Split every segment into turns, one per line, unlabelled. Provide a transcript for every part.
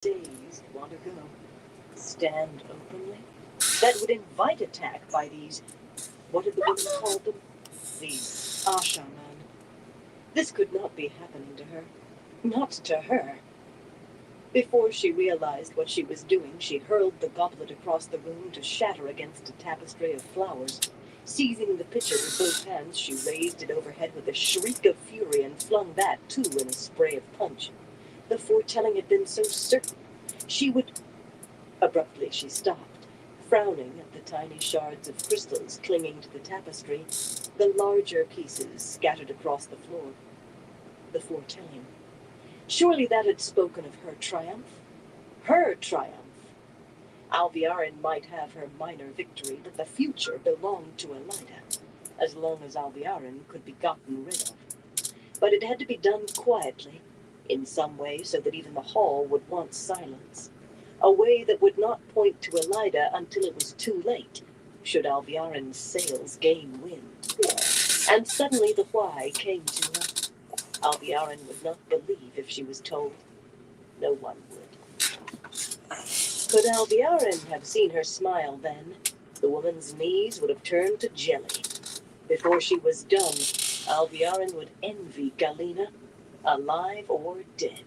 days want to go. Stand openly? That would invite attack by these, what did the woman call them? These Ashaman. This could not be happening to her. Not to her. Before she realized what she was doing, she hurled the goblet across the room to shatter against a tapestry of flowers. Seizing the pitcher with both hands, she raised it overhead with a shriek of fury and flung that, too, in a spray of punch. The foretelling had been so certain. She would... Abruptly she stopped, frowning at the tiny shards of crystals clinging to the tapestry, the larger pieces scattered across the floor. The foretelling. Surely that had spoken of her triumph? Her triumph! Alviarin might have her minor victory, but the future belonged to Elida, as long as Alviarin could be gotten rid of. But it had to be done quietly, in some way so that even the hall would want silence. A way that would not point to Elida until it was too late, should Alviarin's sails gain wind. And suddenly the why came to her. Alviarin would not believe if she was told. No one would. Could Alviarin have seen her smile then, the woman's knees would have turned to jelly. Before she was done, Alviarin would envy Galena, alive or dead.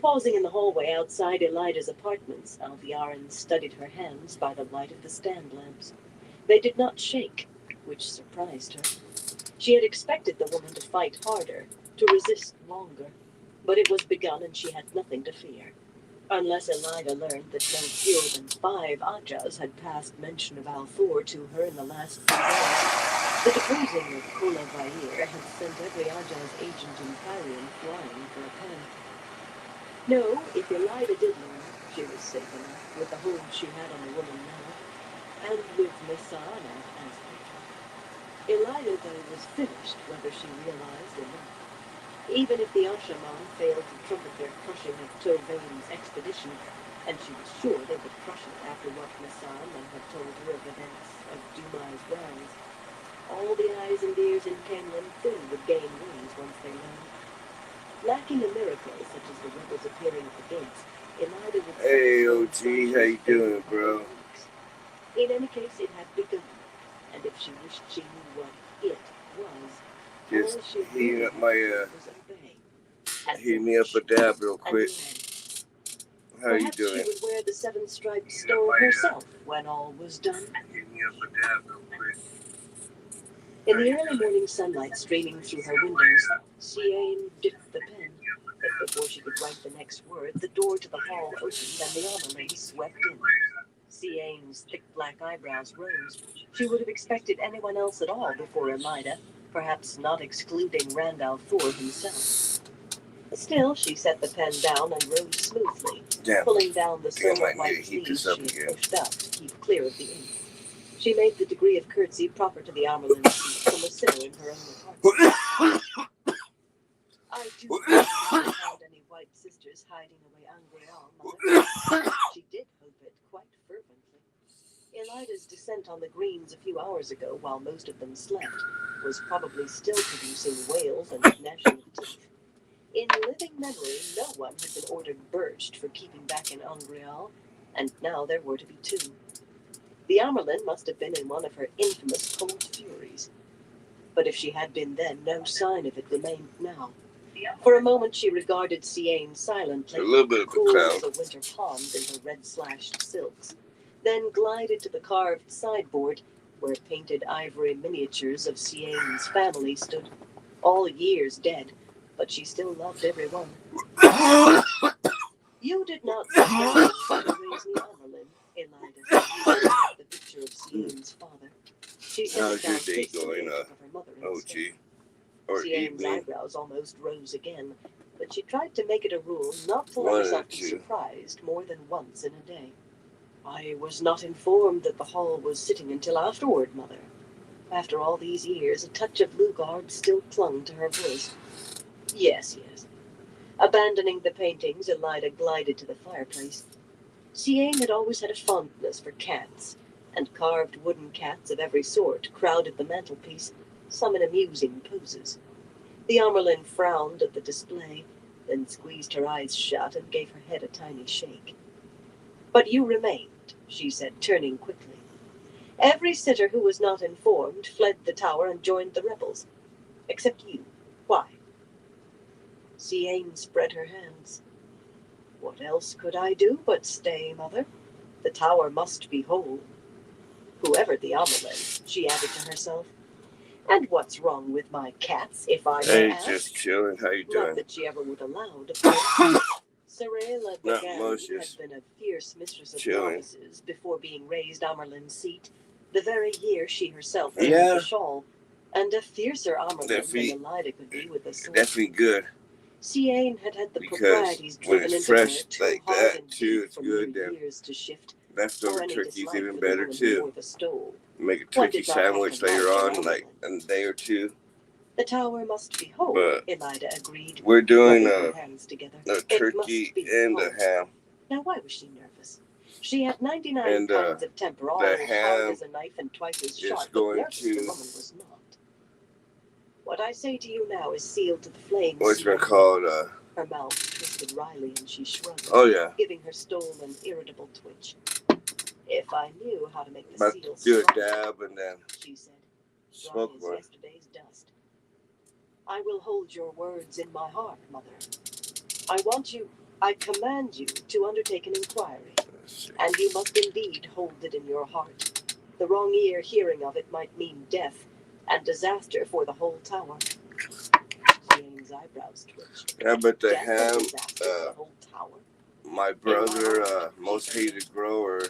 Pausing in the hallway outside Elida's apartments, Alviarin studied her hands by the light of the stand lamps. They did not shake, which surprised her. She had expected the woman to fight harder, to resist longer, but it was begun and she had nothing to fear. Unless Elida learned that no fewer than 5 Ajas had passed mention of Althor to her in the last few days. The deposing of Kola Vair had sent every Aja's agent in Kyrian flying for a pen. No, if Elida did learn, she was safe enough, with the hold she had on the woman now, and with Messana as patron. Elida, though, was finished, whether she realized or not. Even if the Ashaman failed to trumpet their crushing of Tovain's expedition, and she was sure they would crush it after what Messana had told her of events of Dumai's rise, all the eyes and ears in Camelin too would gain wings once they learned. Lacking a miracle such as the rebels appearing at the gates, Elida would...
Hey, OG, how you doing, bro?
In any case, it had begun, and if she wished she knew what it was,
just heating up my, heating me up a
a
dab real quick. How you
Perhaps
doing?
she would wear the 7-striped stole herself when all was done.
Heating me up a dab real quick.
In the early morning sunlight streaming through her windows, Siain dipped the pen. But before she could write the next word, the door to the hall opened and the armor swept in. Siain's thick black eyebrows rose. She would have expected anyone else at all before Elida, perhaps not excluding Randall Thor himself. Still, she set the pen down and rose smoothly, pulling down the silver white sleeves she had pushed up to keep clear of the ink. She made the degree of curtsy proper to the Armelin seat from a sill in her own apartment. I do not found any white sisters hiding away Angreal, Mother. She did hope it quite fervently. Elida's descent on the Greens a few hours ago, while most of them slept, was probably still producing wails and gnashing of teeth. In living memory, no one had been ordered birched for keeping back in Angreal, and now there were to be 2. The Amerlin must have been in one of her infamous cold furies. But if she had been then, no sign of it remained now. For a moment she regarded Siain silently,
a little bit of
cool
a
as a winter pond in her red-slashed silks, then glided to the carved sideboard where painted ivory miniatures of Siain's family stood, all years dead, but she still loved every one. You did not raise me, Amerlin, Elida said, at the picture of Siain's father. She
how's your day going, OG? Or
Siain's eyebrows almost rose again, but she tried to make it a rule not to let herself be surprised more than once in a day. I was not informed that the hall was sitting until afterward, Mother. After all these years, a touch of Lugard still clung to her voice. Yes. Abandoning the paintings, Elida glided to the fireplace. Siain had always had a fondness for cats, and carved wooden cats of every sort crowded the mantelpiece, some in amusing poses. The Amerlin frowned at the display, then squeezed her eyes shut and gave her head a tiny shake. "But you remained," she said, turning quickly. "Every sitter who was not informed fled the tower and joined the rebels. Except you. Why?" Siain spread her hands. "What else could I do but stay, Mother? The tower must be whole. Whoever the Amelin," she added to herself. "And what's wrong with my cats, if I may
Hey,
ask?"
just chilling. How you
Not
doing?
that she ever would allow, of course. Sarayla
Not
Bagan
much,
had
just
been a fierce mistress of
chilling.
novices before being raised Amerlin's seat, the very year she herself earned
Yeah.
the shawl, and a fiercer Amerlin
Their
than
feet,
Elida could be with a sword.
definitely good.
Siain had the
Because
proprieties
when
driven
it's
into
fresh
her too
like
hard
that,
and
too,
deep
it's
from
good,
new
then
years to shift,
leftover
or any
turkey's
dislike
even
for the
better
woman
too.
before the stove.
Make a
What
turkey
did not happen
sandwich later
like
on, like
Amelin?
a day or two.
The tower must be whole,
But
Elida agreed,
we're doing
rubbing her hands together.
a
It
turkey
must be
and
whole.
a ham.
Now, why was she nervous? She had 99
And
kinds of temper, all
the
hard
ham
as a knife and twice as
is
sharp, but
going
nervous the
to-
woman was not. What I say to you now is sealed to the flames.
What's been
Siain.
called,
Her mouth twisted wryly and she shrugged,
oh yeah,
giving her stole an irritable twitch. "If I knew how to make the
about
seal
to do a
strong,"
dab and then
she said, dry
smoke
as
one.
yesterday's dust. "I will hold your words in my heart, Mother. I command you to undertake an inquiry,
Let's see.
and you must indeed hold it in your heart. The wrong ear hearing of it might mean death and disaster for the whole tower." Siain's eyebrows twitched.
Yeah, but the
"Death and
ham,
disaster for the whole tower?
my brother, most hated grower,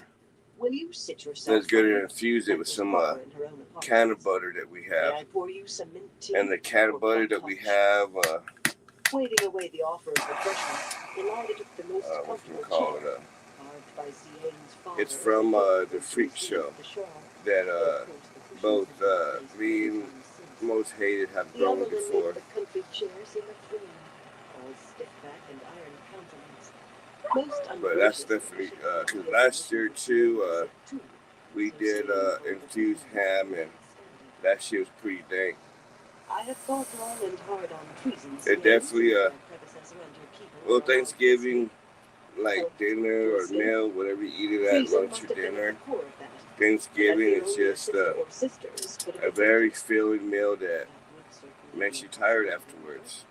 Will you sit yourself?
is going to
Mother?"
infuse it with
Was
some
proper in her own apartment.
can of butter that we
"May
have.
I pour you some mint tea?"
And the can
or
of butter that we
touch?
have,
Waving away the offer of refreshment, Elida took the most
what's
comfortable
it called?
chair, carved by Siain's father.
It's from the freak show that both me and most hated have
The
grown
Amelin
before.
made the comfy chairs in the frame, all stiff back and iron countenance. Most
But that's
ungracious
definitely,
officials
because
appeared
last
to
year
listen
too,
to Siain
we
so
did
Siain called
infused
the
ham, and that shit was pretty dank.
"I have thought long and hard on treason,
It
Siain,"
definitely,
said my predecessor and her keeper,
well,
Rama
Thanksgiving,
Biscuit.
like dinner or meal, whatever you eat it at,
Treason
lunch
must
or
have been at
dinner,
the core of that.
Thanksgiving
That
is
the only
just
sister or sisters could have
a very
attempted.
filling meal that
That would certainly
makes
be
you tired
possible.
afterwards,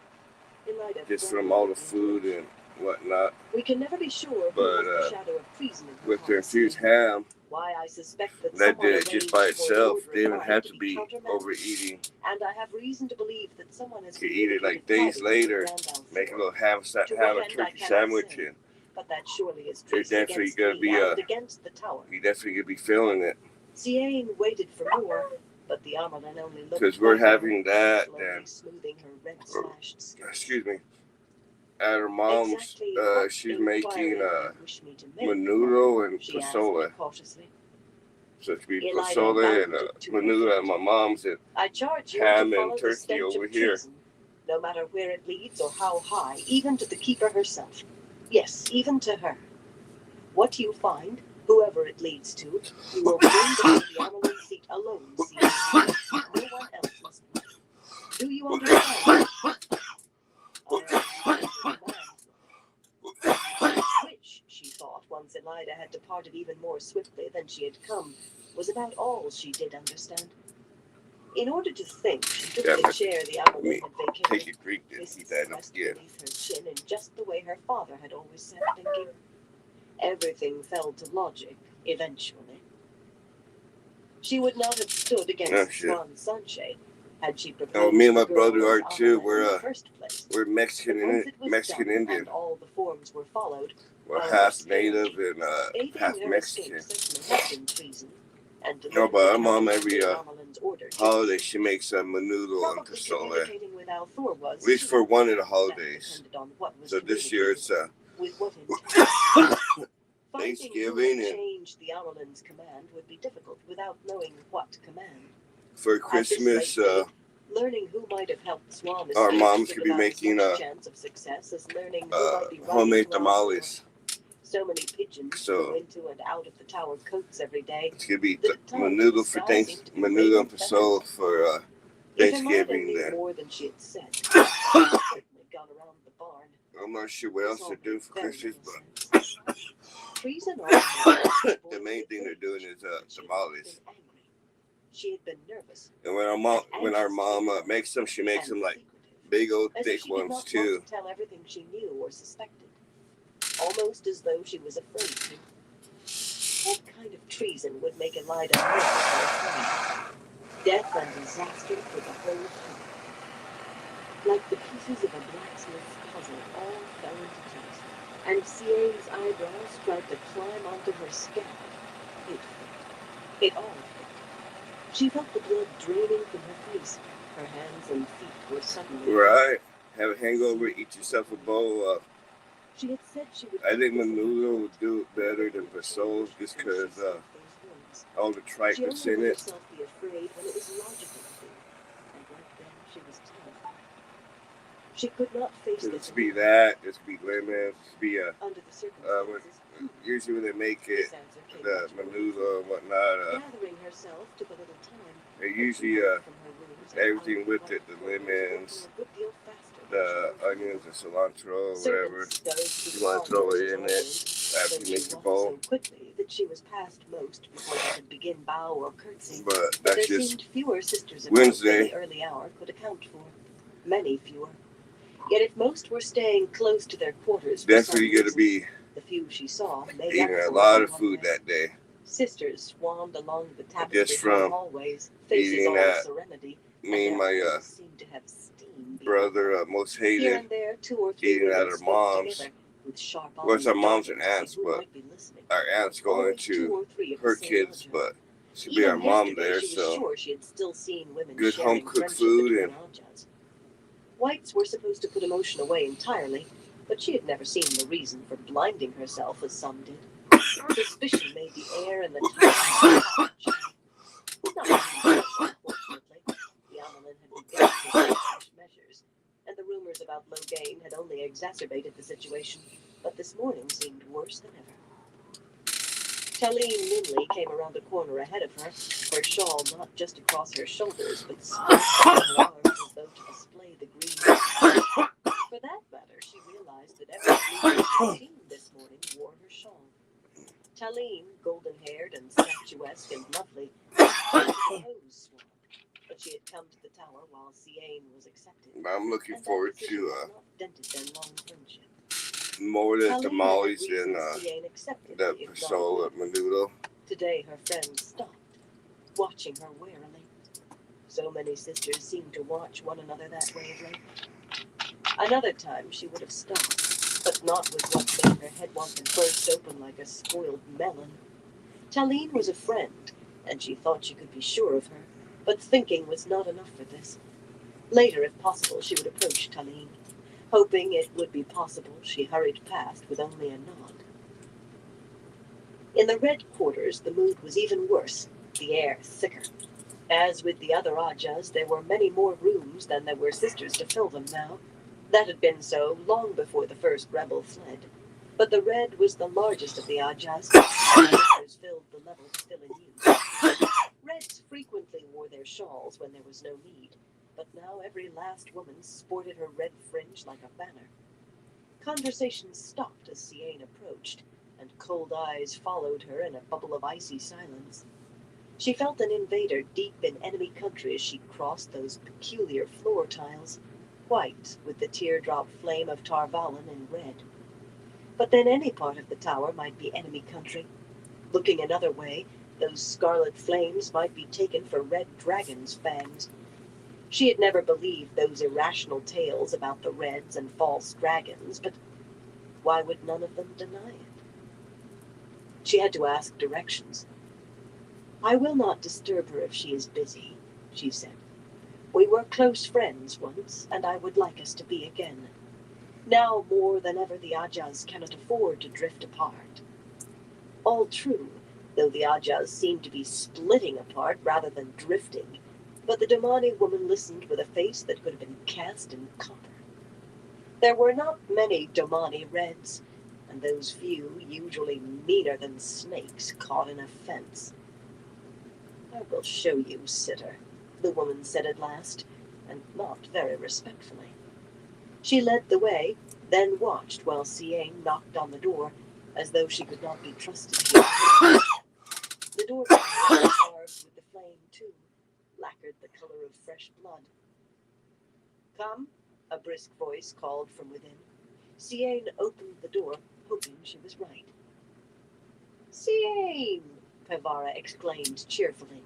Elida
just
frowned
from all the
at the
food
intuition.
and whatnot.
We can never be sure who
But
has the shadow of treason in her
with the
heart,
infused
Siain.
ham,
Why I suspect that
that
someone
did it just
arranged
by
for an
itself.
order
They
of
didn't
mine
have
to
to
be
be
countermanded.
overeating.
And I have reason to believe that someone has
You could eat it like
communicated
days
privately to
later,
Grand
make a
Althor.
little ham
To
a
what end I
turkey
cannot
sandwich,
say,
and
but that surely is
it's
treason
definitely
against
gonna
me
be
and against the tower.
you definitely gonna be feeling it.
Siain waited for more, but the Amelin only looked
Because we're
back at her,
having that,
slowly
and
smoothing her red-slashed skirt.
excuse me, at her mom's,
Exactly what
she's
inquiry
making
do you wish me to make,
menudo and
she asked
pozole.
cautiously.
So it's be
Elida
pozole and
bounded to her
menudo
feet.
at my mom's, and
I charge you
ham
to
and
follow the
turkey
stench
over
of
here.
treason, no matter where it leads or how high, even to the keeper herself. Yes, even to her. What you find, whoever it leads to, you will bring down the Amelin seat alone, Siain. No one else must know. Do you understand? Which, she thought, once Elida had departed even more swiftly than she had come, was about all she did understand. In order to think, she took the chair the Amelin had
Take
vacated,
a drink and
fists
eat that up
pressed
again.
beneath her chin in just the way her father had always sat thinking. Everything fell to logic, eventually. She would not have stood against Swan Sunshade had she proposed
me and my
the girl
brother are
as
too.
Amelin in the first place.
We're
But
Mexican
once it was
Mexican
done
Indian.
and all the forms were followed,
We're
well,
half
there's
native and
aiding
half
her
Mexican.
escape certainly had been treason. And
No, but our mom every
Amelin's order
holiday she makes a menudo and
probably
pozole.
communicating with Althor was
At least for one of the holidays.
depended on what was
So this year it's
with what intent.
Thanksgiving,
Finding who
and
change the Amelin's command would be difficult without knowing what command.
for
At this
Christmas,
late date, learning who might have helped Swan
our
escape
moms
stood
could be
about as
making
much chance of success as learning who might be riding
homemade
to Althor.
tamales.
So many pigeons
So-
go into and out of the tower coats every day.
It's gonna be
The time
menudo
the
for
sky seemed to be
menudo and
raining
pozole for
If Elida
Thanksgiving
knew
then.
more than she had said, she certainly got around the barn.
I'm not sure what else they're doing for Christmas, but
Treason
the main thing they're doing is tamales.
She had been nervous.
And when our mom makes them, she makes them like big old thick ones too.
Tell everything she knew or suspected, almost as though she was afraid to. What kind of treason would make Elida nervous or afraid? Death and disaster for the whole family. Like the pieces of a blacksmith's puzzle, all fell into place, and Ciene's eyebrows tried to climb onto her scalp. It fit. It all fit. She felt the blood draining from her face. Her hands and feet were suddenly...
Right. Have a hangover, eat yourself a bowl of...
She had said she would...
I think menudo would do it better than pozole just because all the tripe that's in it.
She only let herself be afraid when it was logical to be. And right then she was terrified. She could not face this.
Just be that, just be lemons, just be
under the circumstances.
Usually when they make it, the menudo and whatnot,
gathering herself took a little time.
They usually everything with it, the lemons, the onions, the cilantro, whatever you want to throw it in it after you make the bowl.
So quickly that she was past most before they could begin bow or curtsy.
But that's
there
just
seemed fewer sisters
Wednesday.
The early hour could account for. Many fewer. Yet if most were staying close to their quarters,
definitely going to be
the few she saw made
eating a lot of food that day.
Sisters swarmed along the
just from
hallways, faces
eating
all
that.
serenity,
Me and my
seemed to have steam
brother, most
here
hated,
and there, 2 or 3
eating at our mom's.
with sharp
What's our
eyes
moms and
darting to
aunts,
see who
but
might be listening.
our aunt's going
Always 2
to
or 3 of
her
the same
kids,
Ajahs.
but she'll be
Even
our mom
yesterday,
there,
she was
so
sure she had still seen women
good
sharing
home cooked
friendship
food
between
and
Ajahs. Whites were supposed to put emotion away entirely, but she had never seen the reason for blinding herself as some did. Suspicion made the air and the time. Not unfortunately, the Amelin had begun to take harsh measures, and the rumors about Logain had only exacerbated the situation, but this morning seemed worse than ever. Talene Minley came around the corner ahead of her, her shawl not just across her shoulders, but spread on her arms as though to display the green. For that matter, she realized that every female team this morning wore her shawl. Talene, golden-haired and statuesque and lovely, was the hose swamp, but she had come to the tower while Ciene was accepted.
I'm looking forward to
dented their long friendship.
more of the tamales and the pozole at menudo.
Today her friends stopped, watching her warily. So many sisters seemed to watch one another that way of late. Another time she would have stopped, but not with what made her head want to burst open like a spoiled melon. Talene was a friend, and she thought she could be sure of her, but thinking was not enough for this. Later, if possible, she would approach Talene. Hoping it would be possible, she hurried past with only a nod. In the Red Quarters, the mood was even worse, the air thicker. As with the other Ajahs, there were many more rooms than there were sisters to fill them now. That had been so long before the first rebel fled. But the Red was the largest of the Ajahs, and sisters filled the level still in use. Reds frequently wore their shawls when there was no need, but now every last woman sported her red fringe like a banner. Conversation stopped as Ciene approached, and cold eyes followed her in a bubble of icy silence. She felt an invader deep in enemy country as she crossed those peculiar floor tiles, white with the teardrop flame of Tar Valon in red. But then any part of the tower might be enemy country. Looking another way, those scarlet flames might be taken for red dragons' fangs. She had never believed those irrational tales about the Reds and false dragons, but why would none of them deny it? She had to ask directions. "I will not disturb her if she is busy," she said. "We were close friends once, and I would like us to be again. Now more than ever the Ajahs cannot afford to drift apart." All true, though the Ajahs seemed to be splitting apart rather than drifting, but the Domani woman listened with a face that could have been cast in copper. There were not many Domani Reds, and those few usually meaner than snakes caught in a fence. "I will show you, sitter," the woman said at last, and not very respectfully. She led the way, then watched while Siain knocked on the door, as though she could not be trusted here. The door was carved with the flame, too, lacquered the color of fresh blood. "Come," a brisk voice called from within. Siain opened the door, hoping she was right. "Siain!" Pevara exclaimed cheerfully.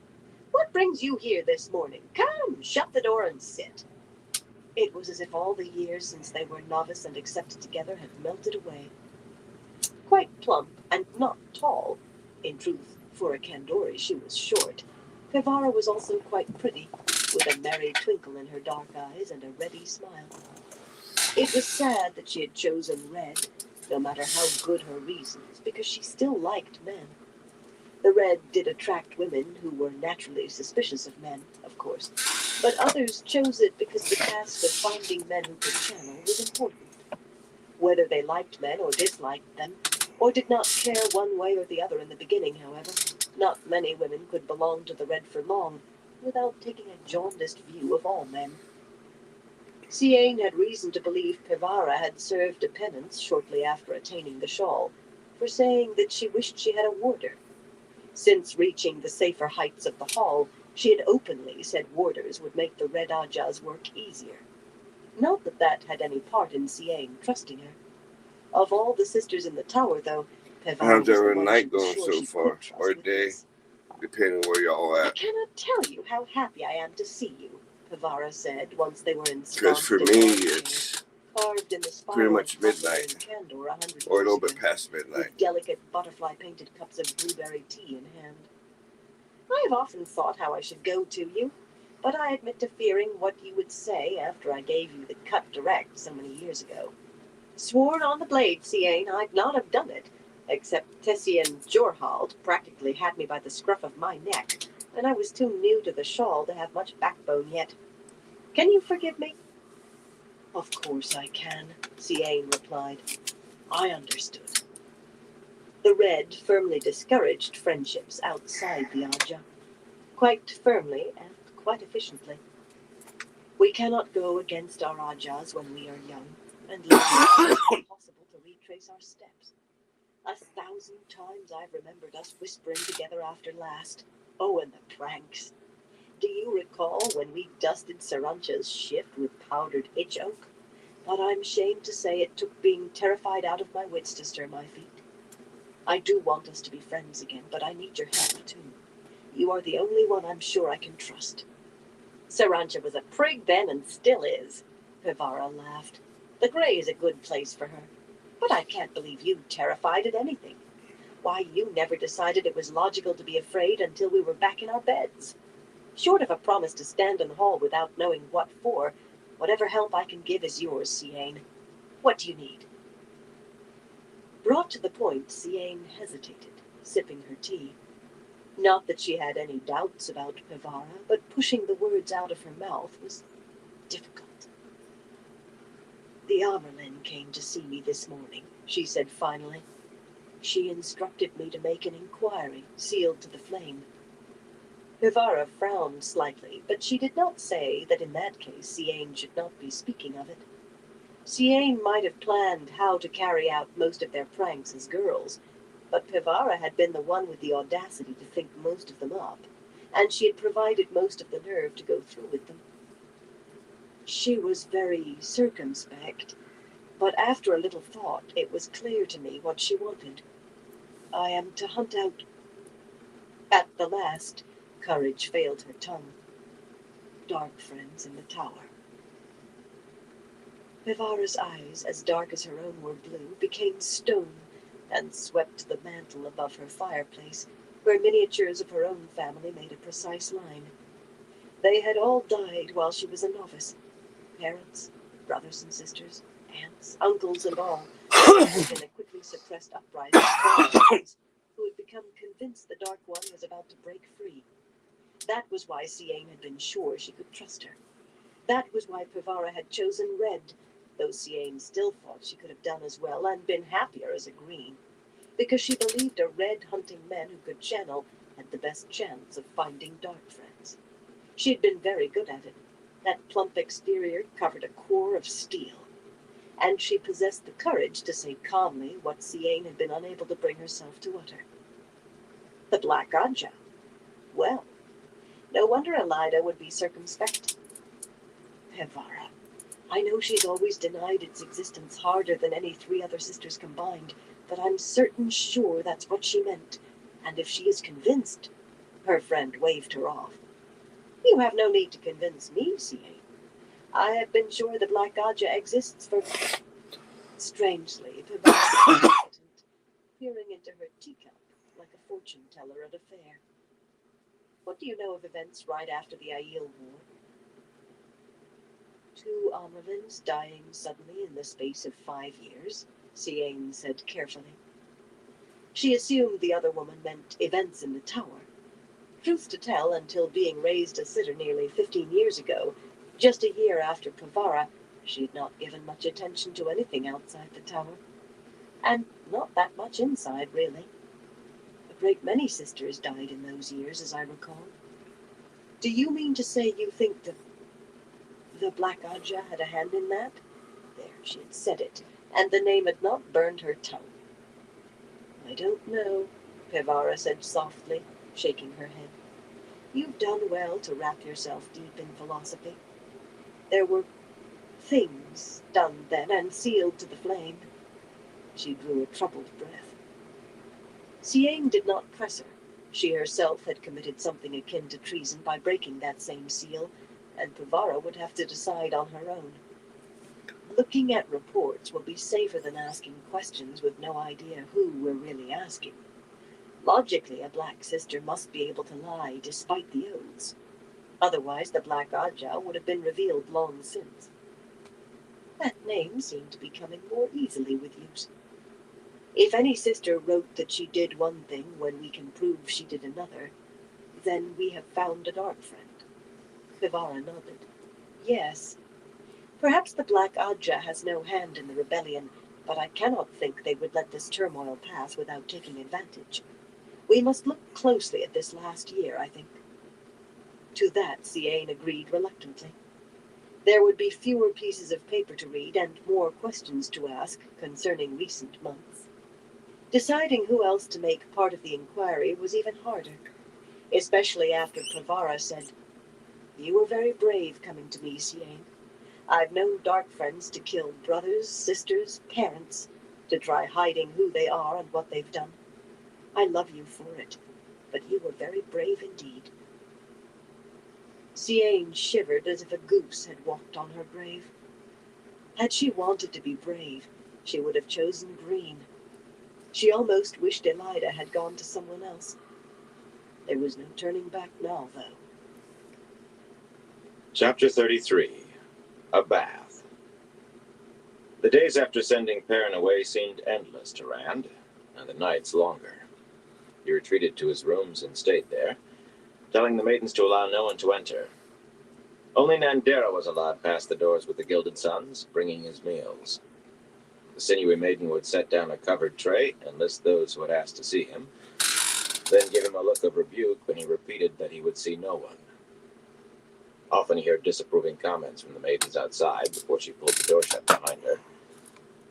"What brings you here this morning? Come, shut the door and sit." It was as if all the years since they were novice and accepted together had melted away. Quite plump and not tall, in truth, for a Kandori she was short, Pevara was also quite pretty, with a merry twinkle in her dark eyes and a ready smile. It was sad that she had chosen red, no matter how good her reasons, because she still liked men. The red did attract women who were naturally suspicious of men, of course, but others chose it because the task of finding men who could channel was important. Whether they liked men or disliked them, or did not care one way or the other in the beginning, however, not many women could belong to the red for long without taking a jaundiced view of all men. Siain had reason to believe Pevara had served a penance shortly after attaining the shawl, for saying that she wished she had a warder. Since reaching the safer heights of the hall, she had openly said warders would make the Red Ajah's work easier. Not that that had any part in Siain trusting her. Of all the sisters in the tower, though, Pevara
How's
was the
your
one
night
she was
going
sure
so
she
far,
could trust
or
with
day,
this.
depending where y'all
"I
at?
cannot tell you how happy I am to see you," Pevara said once they were
Because
ensconced
for
in
me,
armchairs,
it's
carved in the
pretty
spiral
much
of buffalo
midnight,
and candor 100
or a
years
little
ago,
bit past midnight.
with delicate butterfly-painted cups of blueberry tea in hand. "I have often thought how I should go to you, but I admit to fearing what you would say after I gave you the cut direct so many years ago. Sworn on the blade, Siain, I'd not have done it, except Tessian Jorhald practically had me by the scruff of my neck, and I was too new to the shawl to have much backbone yet. Can you forgive me?" "Of course I can," Siain replied. "I understood." The Red firmly discouraged friendships outside the Ajah, quite firmly and quite efficiently. "We cannot go against our Ajahs when we are young, and later it is impossible to retrace our steps. 1,000 times I've remembered us whispering together after last. Oh, and the pranks. Do you recall when we dusted Sarancha's shift with powdered itch oak? But I'm ashamed to say it took being terrified out of my wits to stir my feet. I do want us to be friends again, but I need your help, too. You are the only one I'm sure I can trust." "Sarancha was a prig then and still is," Pevara laughed. "The Grey is a good place for her. But I can't believe you terrified at anything. Why, you never decided it was logical to be afraid until we were back in our beds. Short of a promise to stand in the hall without knowing what for, whatever help I can give is yours, Siain. What do you need?" Brought to the point, Siain hesitated, sipping her tea. Not that she had any doubts about Pevara, but pushing the words out of her mouth was difficult. "The Amerlin came to see me this morning," she said finally. "She instructed me to make an inquiry, sealed to the flame." Pevara frowned slightly, but she did not say that in that case Siain should not be speaking of it. Siain might have planned how to carry out most of their pranks as girls, but Pevara had been the one with the audacity to think most of them up, and she had provided most of the nerve to go through with them. She was very circumspect, but after a little thought it was clear to me what she wanted. "I am to hunt out—" At the last, courage failed her tongue. "Dark friends in the tower." Pevara's eyes, as dark as her own were blue, became stone and swept to the mantel above her fireplace, where miniatures of her own family made a precise line. They had all died while she was a novice. Parents, brothers and sisters, aunts, uncles, and all, in a quickly suppressed uprising who had become convinced the Dark One was about to break free. That was why Siain had been sure she could trust her. That was why Pevara had chosen red, though Siain still thought she could have done as well and been happier as a green, because she believed a red hunting men who could channel had the best chance of finding dark friends. She had been very good at it. That plump exterior covered a core of steel. and she possessed the courage to say calmly what Siain had been unable to bring herself to utter. The Black Ajah. Well, no wonder Elida would be circumspect. Pevara. I know she's always denied its existence harder than any 3 other sisters combined, but I'm certain sure that's what she meant. And if she is convinced, her friend waved her off. You have no need to convince me, Siain. I have been sure the Black Ajah exists for... Strangely, Pevara was hesitant, peering into her teacup like a fortune-teller at a fair. What do you know of events right after the Aiel War? 2 Amerlins dying suddenly in the space of 5 years, Siain said carefully. She assumed the other woman meant events in the tower. Truth to tell, until being raised a sitter nearly 15 years ago, just a year after Pevara, she'd not given much attention to anything outside the tower. And not that much inside, really. A great many sisters died in those years, as I recall. Do you mean to say you think the Black Ajah had a hand in that? There, she had said it, and the name had not burned her tongue. I don't know, Pevara said softly, shaking her head. You've done well to wrap yourself deep in philosophy. There were things done then and sealed to the flame. She drew a troubled breath. Siain did not press her. She herself had committed something akin to treason by breaking that same seal, and Pevara would have to decide on her own. Looking at reports will be safer than asking questions with no idea who we're really asking. Logically, a Black Sister must be able to lie despite the oaths. Otherwise, the Black Ajah would have been revealed long since. That name seemed to be coming more easily with use. If any sister wrote that she did one thing when we can prove she did another, then we have found a dark friend. Pevara nodded. Yes. Perhaps the Black Ajah has no hand in the rebellion, but I cannot think they would let this turmoil pass without taking advantage. We must look closely at this last year, I think. To that, Siain agreed reluctantly. There would be fewer pieces of paper to read and more questions to ask concerning recent months. Deciding who else to make part of the inquiry was even harder, especially after Pevara said, You were very brave coming to me, Siain. I've known dark friends to kill brothers, sisters, parents, to try hiding who they are and what they've done. I love you for it, but you were very brave indeed. Siain shivered as if a goose had walked on her grave. Had she wanted to be brave, she would have chosen green. She almost wished Elida had gone to someone else. There was no turning back now, though.
Chapter 33. A Bath. The days after sending Perrin away seemed endless to Rand, and the nights longer. He retreated to his rooms and stayed there, telling the maidens to allow no one to enter. Only Nandera was allowed past the doors with the Gilded Sons, bringing his meals. The sinewy maiden would set down a covered tray and list those who had asked to see him, then give him a look of rebuke when he repeated that he would see no one. Often he heard disapproving comments from the maidens outside before she pulled the door shut behind her.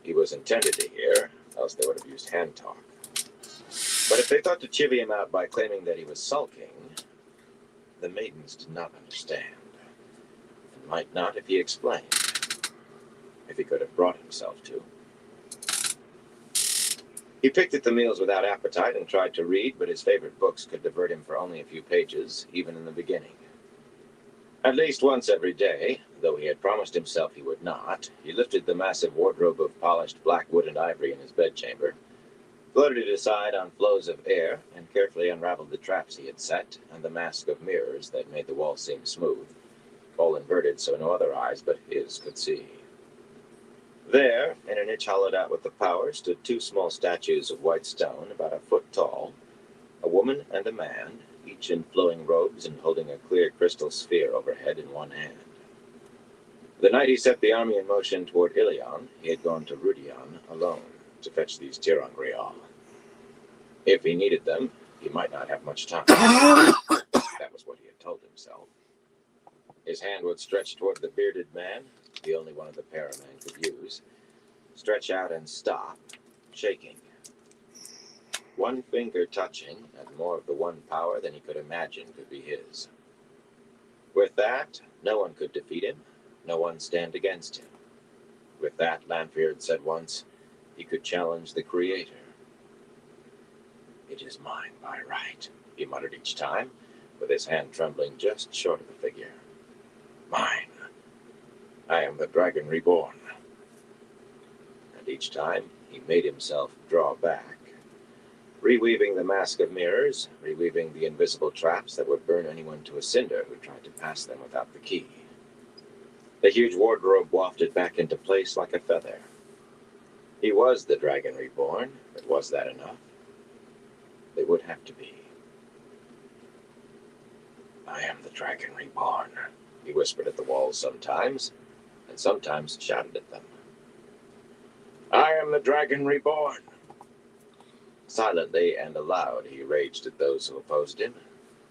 He was intended to hear, else they would have used hand talk. But if they thought to chivvy him out by claiming that he was sulking, the maidens did not understand, and might not if he explained, if he could have brought himself to. He picked at the meals without appetite and tried to read, but his favorite books could divert him for only a few pages, even in the beginning. At least once every day, though he had promised himself he would not, he lifted the massive wardrobe of polished black wood and ivory in his bedchamber, floated it aside on flows of air, and carefully unraveled the traps he had set and the mask of mirrors that made the walls seem smooth, all inverted so no other eyes but his could see. There, in a niche hollowed out with the power, stood 2 small statues of white stone, about a foot tall, a woman and a man, each in flowing robes and holding a clear crystal sphere overhead in one hand. The night he set the army in motion toward Ilion, he had gone to Rudion alone to fetch these Tirangrial. If he needed them, he might not have much time. That was what he had told himself. His hand would stretch toward the bearded man, the only one of the pair a man could use, stretch out and stop, shaking. One finger touching, and more of the one power than he could imagine could be his. With that, no one could defeat him, no one stand against him. With that, Lanfear said once, he could challenge the Creator. "It is mine by right," he muttered each time, with his hand trembling just short of the figure. "Mine. I am the Dragon Reborn." And each time, he made himself draw back, reweaving the mask of mirrors, reweaving the invisible traps that would burn anyone to a cinder who tried to pass them without the key. The huge wardrobe wafted back into place like a feather. He was the Dragon Reborn, but was that enough? They would have to be. "I am the Dragon Reborn," he whispered at the walls sometimes, and sometimes shouted at them. "I am the Dragon Reborn." Silently and aloud he raged at those who opposed him,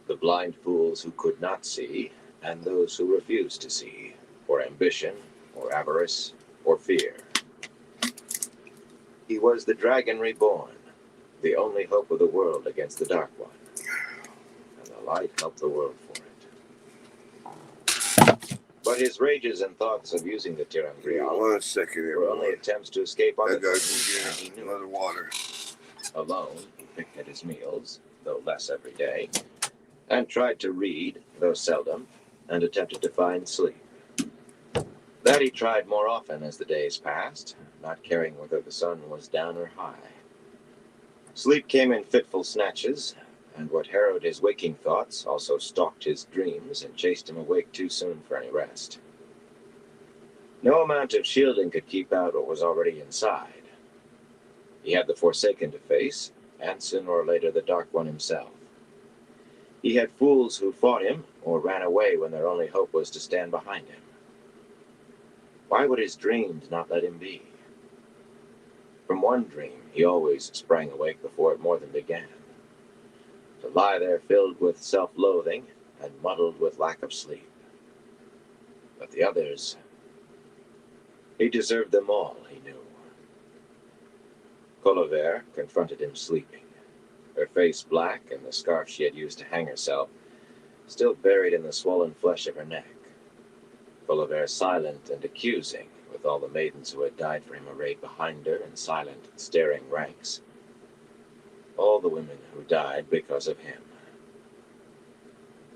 the blind fools who could not see, and those who refused to see, or ambition, or avarice, or fear. He was the Dragon Reborn, the only hope of the world against the Dark One. And the light helped the world for it. But his rages and thoughts of using the Tirangrial
1 second,
were only
everyone.
attempts to escape on
I
the
gotta
things
go
he
get
knew.
another water.
Alone, he picked at his meals, though less every day, and tried to read, though seldom, and attempted to find sleep. That he tried more often as the days passed, not caring whether the sun was down or high. Sleep came in fitful snatches, and what harrowed his waking thoughts also stalked his dreams and chased him awake too soon for any rest. No amount of shielding could keep out what was already inside. He had the Forsaken to face, and sooner or later the Dark One himself. He had fools who fought him or ran away when their only hope was to stand behind him. Why would his dreams not let him be? From one dream, he always sprang awake before it more than began. To lie there filled with self-loathing and muddled with lack of sleep. But the others, he deserved them all, he knew. Colliver confronted him sleeping, her face black and the scarf she had used to hang herself still buried in the swollen flesh of her neck. Colliver silent and accusing, with all the maidens who had died for him arrayed behind her in silent, staring ranks. All the women who died because of him.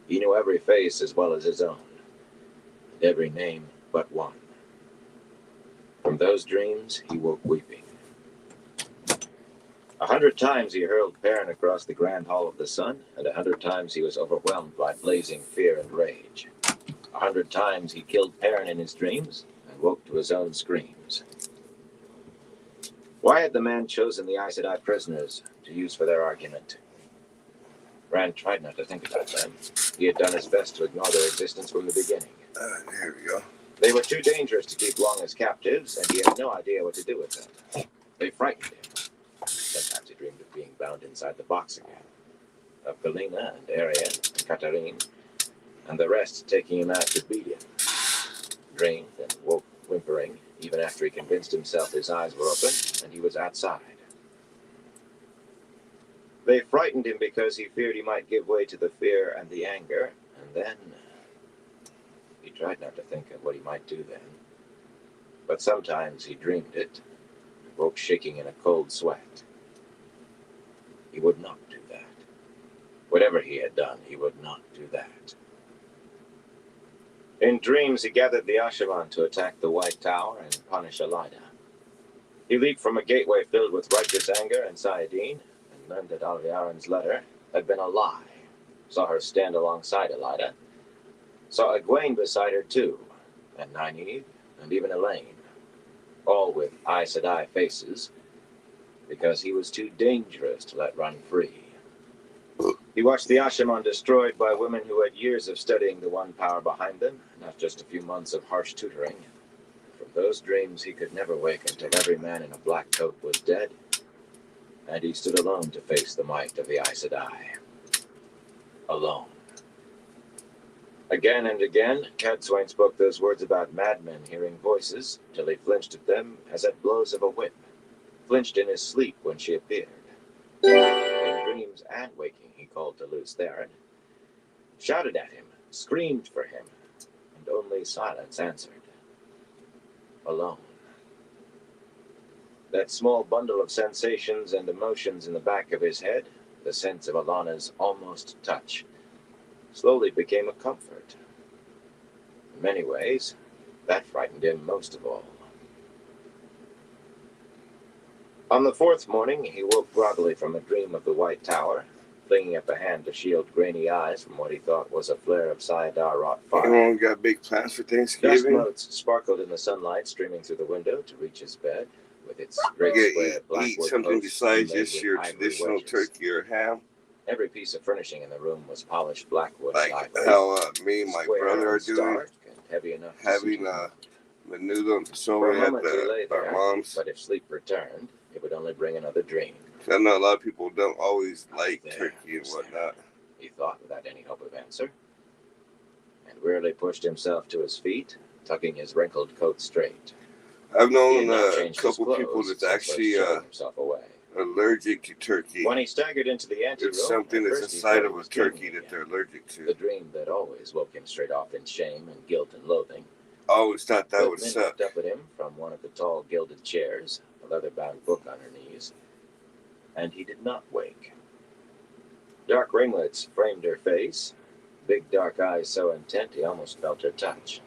He knew every face as well as his own, and every name but one. From those dreams, he woke weeping. 100 times he hurled Perrin across the grand hall of the sun, and 100 times he was overwhelmed by blazing fear and rage. 100 times he killed Perrin in his dreams, and woke to his own screams. Why had the man chosen the Aes Sedai prisoners to use for their argument? Rand tried not to think about them. He had done his best to ignore their existence from the beginning.
There we go.
They were too dangerous to keep long as captives, and he had no idea what to do with them. They frightened him. Sometimes he dreamed of being bound inside the box again. Of Galena and Arian and Katarine, and the rest taking him out to beat him. Dreamed and woke whimpering, even after he convinced himself his eyes were open and he was outside. They frightened him because he feared he might give way to the fear and the anger, and then he tried not to think of what he might do then. But sometimes he dreamed it, and woke shaking in a cold sweat. He would not do that. Whatever he had done, he would not do that. In dreams, he gathered the Ashaman to attack the White Tower and punish Elaida. He leaped from a gateway filled with righteous anger and Sayadine, and learned that Alviarin's letter had been a lie. Saw her stand alongside Elaida. Saw Egwene beside her too, and Nynaeve, and even Elaine. All with Aes Sedai faces, because he was too dangerous to let run free. He watched the Ashaman destroyed by women who had years of studying the one power behind them, not just a few months of harsh tutoring. From those dreams he could never wake until every man in a black coat was dead, and he stood alone to face the might of the Aes Sedai. Alone. Again and again, Cadsuane spoke those words about madmen hearing voices, till he flinched at them as at blows of a whip, flinched in his sleep when she appeared. In dreams and waking, he called to Lews Therin, shouted at him, screamed for him, and only silence answered. Alone. That small bundle of sensations and emotions in the back of his head, the sense of Alana's almost touch, slowly became a comfort. In many ways, that frightened him most of all. On the fourth morning, he woke groggily from a dream of the White Tower, flinging up a hand to shield grainy eyes from what he thought was a flare of Sayadar-wrought fire.
Everyone got big plans for
Dust
Thanksgiving.
motes sparkled in the sunlight streaming through the window to reach his bed, with its great square
Eat
blackwood
something
posts
besides
inlaid
just
with
your
ivory
traditional
wedges.
turkey or ham.
Every piece of furnishing in the room was polished blackwood
Like
and ivory,
how me and my
square
brother are
and
doing,
stark and heavy enough to
having
suit you.
menudo and
For a
pozole at
moment he lay
our
there,
mom's.
but if sleep returned, it would only bring another dream.
I know a lot of people don't always like
There,
turkey and
Sarah,
whatnot.
he thought without any hope of answer, and wearily pushed himself to his feet, tucking his wrinkled coat straight.
I've
He had
known
not
a
changed his
couple people
clothes
that's
since
actually
first showing himself away.
allergic to turkey.
When he staggered into the anteroom,
It's something
at
that's
first he
inside
thought
of
he
a
was
turkey
dreaming
that
again.
they're allergic
The
to.
dream that always woke him straight off in shame and guilt and loathing.
I always thought that
But
would
Min
suck.
looked up at him from one of the tall gilded chairs, a leather-bound book on her knees, and he did not wake. Dark ringlets framed her face, big dark eyes so intent he almost felt her touch.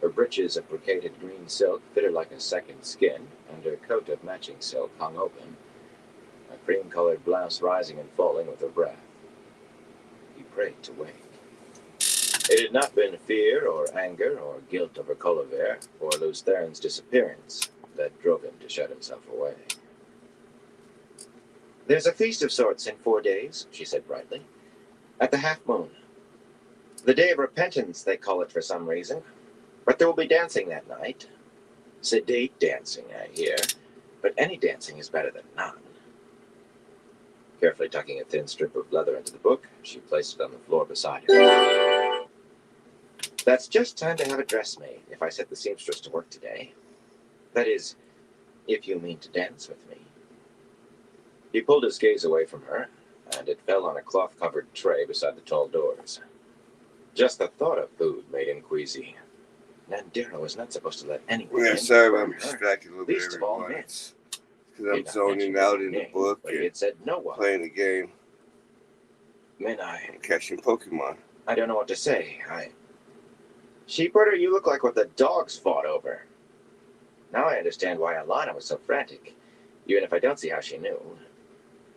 Her breeches of brocaded green silk fit her like a second skin, and her coat of matching silk hung open, a cream-colored blouse rising and falling with her breath. He prayed to wake. It had not been fear or anger or guilt over Colliver or Lews Therin's disappearance that drove him to shut himself away. "There's a feast of sorts in 4 days," she said brightly, "at the half moon. The Day of Repentance, they call it for some reason. But there will be dancing that night. Sedate dancing, I hear, but any dancing is better than none." Carefully tucking a thin strip of leather into the book, she placed it on the floor beside her. "That's just time to have a dress made, if I set the seamstress to work today. That is, if you mean to dance with me." He pulled his gaze away from her, and it fell on a cloth-covered tray beside the tall doors. Just the thought of food made him queasy. Nandera was not supposed to let anyone
Yeah,
in
sorry
but
if I'm
her,
distracted a little bit,
least of all
everyone.
men.
It's because
He
I'm
had not
zoning
mentioned
out
her
in the
name,
book
but he
and
had said no one.
playing a game
"Men,
and catching Pokemon.
I don't know what to say. Sheepherder, you look like what the dogs fought over." Now I understand why Alana was so frantic, even if I don't see how she knew.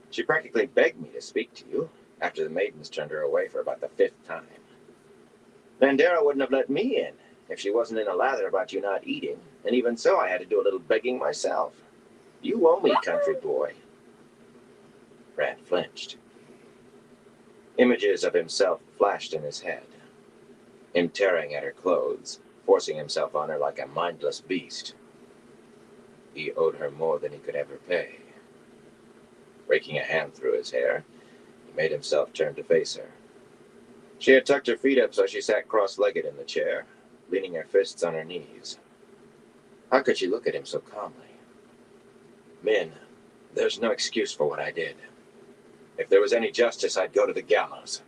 She practically begged me to speak to you, after the maidens turned her away for about the 5th time. Nandera wouldn't have let me in if she wasn't in a lather about you not eating, and even so I had to do a little begging myself. You owe me, country boy. Rand flinched. Images of himself flashed in his head. Him tearing at her clothes, forcing himself on her like a mindless beast. He owed her more than he could ever pay. Raking a hand through his hair, he made himself turn to face her. She had tucked her feet up so she sat cross-legged in the chair, leaning her fists on her knees. How could she look at him so calmly? "Min, there's no excuse for what I did. If there was any justice, I'd go to the gallows.